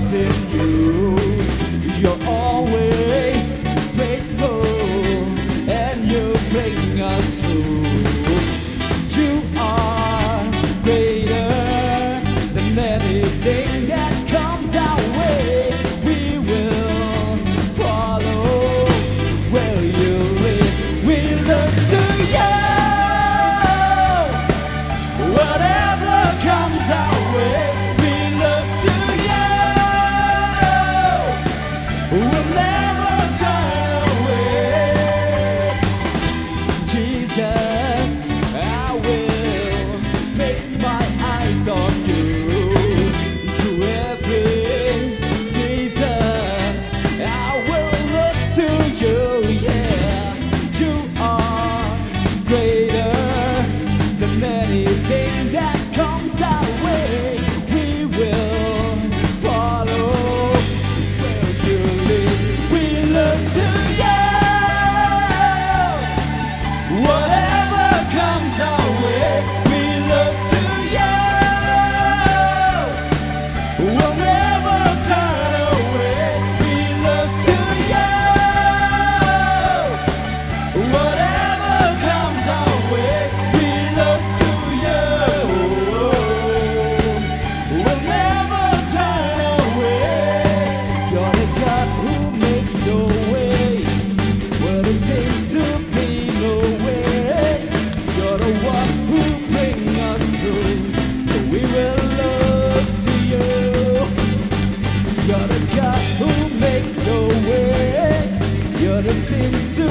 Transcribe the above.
trust in you. You're always faithful, and you bring us through. You are greater than anything that comes our way. We will follow where you lead. We look to you. Whatever comes our way, we look to you. We'll never turn away. Jesus, I will fix my eyes on you. To every season, I will look to you. Yeah, you are greater than anything that comes our way. We will follow where you lead. We look to you. Whatever comes our way, we look to you. We'll never turn away. We look to you. Whatever comes our way, we look to you. We'll never turn away. You're the God who makes a way where there seems to be no way. You're the one who brings us through, so we will look to you. You're the God who makes a way. You're the seems to